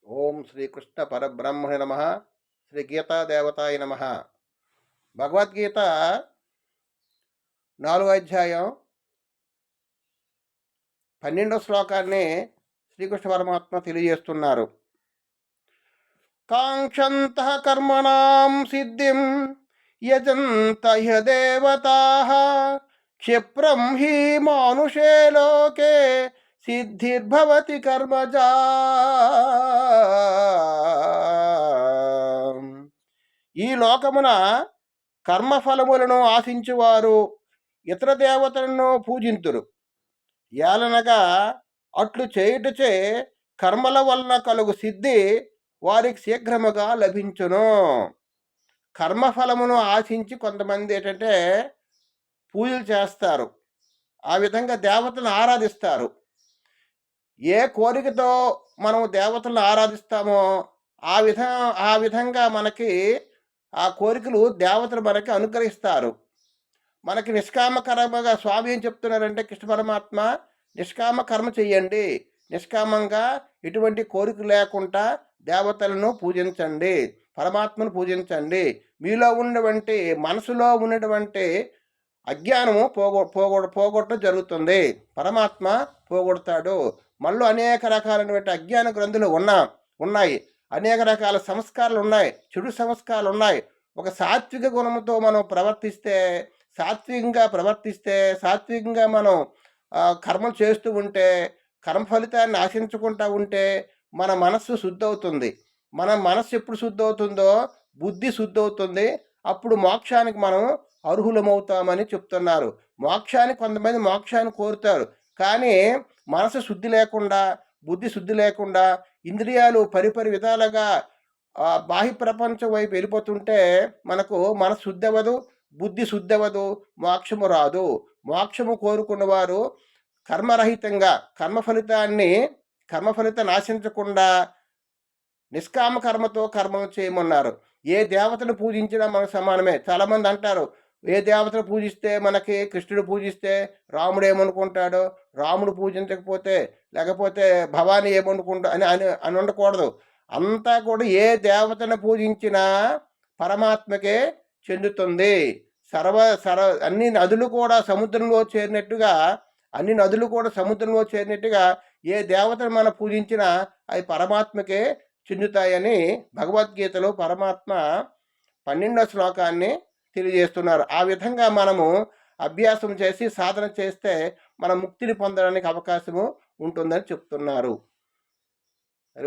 ఓం శ్రీకృష్ణ పరబ్రహ్మణి నమ. శ్రీ గీతాదేవతాయ నమ. భగవద్గీత 4వ అధ్యాయం 12వ శ్లోకాన్ని శ్రీకృష్ణ పరమాత్మ తెలియజేస్తున్నారు. కాంక్షంత కర్మణాం సిద్ధిం యజంత దేవతాః క్షిప్రం హి మానుషే లోకే సిద్ధిర్భవతి కర్మజా. ఈ లోకమున కర్మఫలములను ఆశించువారు ఇతర దేవతలను పూజింతురు. ఏలనగా అట్లు చేయుటచే కర్మల వలన కలుగు సిద్ధి వారికి శీఘ్రముగా లభించును. కర్మఫలమును ఆశించి కొంతమంది ఏంటంటే పూజలు చేస్తారు, ఆ విధంగా దేవతలను ఆరాధిస్తారు. ఏ కోరికతో మనం దేవతలను ఆరాధిస్తామో ఆ విధంగా మనకి ఆ కోరికలు దేవతలు మనకి అనుగ్రహిస్తారు. మనకి నిష్కామ కర్మగా స్వామి ఏం చెప్తున్నారంటే, కృష్ణ పరమాత్మ నిష్కామ కర్మ చెయ్యండి, నిష్కామంగా ఎటువంటి కోరిక లేకుండా దేవతలను పూజించండి, పరమాత్మను పూజించండి. మీలో ఉన్నటువంటి మనసులో ఉన్నటువంటి అజ్ఞానము పోగొట్టడం జరుగుతుంది, పరమాత్మ పోగొడతాడు. మనలో అనేక రకాలైనటువంటి అజ్ఞాన గ్రంథులు ఉన్నాయి, అనేక రకాల సంస్కారాలు ఉన్నాయి, చెడు సంస్కారాలు ఉన్నాయి. ఒక సాత్విక గుణంతో మనం సాత్వికంగా మనం కర్మలు చేస్తూ ఉంటే, కర్మ ఫలితాన్ని ఆశించుకుంటూ ఉంటే మన మనస్సు శుద్ధి అవుతుంది. మన మనస్సు ఎప్పుడు శుద్ధి అవుతుందో బుద్ధి శుద్ధి అవుతుంది. అప్పుడు మోక్షానికి మనం అర్హులమవుతామని చెప్తున్నారు. కొంతమంది మోక్షాన్ని కోరుతారు, కానీ మనసు శుద్ధి లేకుండా, బుద్ధి శుద్ధి లేకుండా, ఇంద్రియాలు పరిపరి విధాలుగా బాహ్య ప్రపంచం వైపు వెళ్ళిపోతుంటే మనకు మనసు శుద్ధి అవ్వదు, బుద్ధి శుద్ధి అవ్వదు, మోక్షము రాదు. మోక్షము కోరుకున్న వారు కర్మరహితంగా కర్మ ఫలితాన్ని ఆశించకుండా నిష్కామ కర్మతో కర్మలు చేయమన్నారు. ఏ దేవతను పూజించినా మనకు సమానమే. చాలామంది అంటారు, ఏ దేవతను పూజిస్తే మనకి, కృష్ణుడు పూజిస్తే రాముడు ఏమనుకుంటాడో, రాముడు పూజించకపోతే లేకపోతే భవానీ ఏమనుకుంటా అని ఉండకూడదు. అంతా కూడా ఏ దేవతను పూజించినా పరమాత్మకే చెందుతుంది. అన్ని నదులు కూడా సముద్రంలో చేరినట్టుగా ఏ దేవతను మనం పూజించినా అవి పరమాత్మకే చెందుతాయని భగవద్గీతలో పరమాత్మ 12వ శ్లోకాన్ని తెలియజేస్తున్నారు. ఆ విధంగా మనము అభ్యాసం చేసి సాధన చేస్తే మన ముక్తిని పొందడానికి అవకాశము ఉంటుందని చెప్తున్నారు.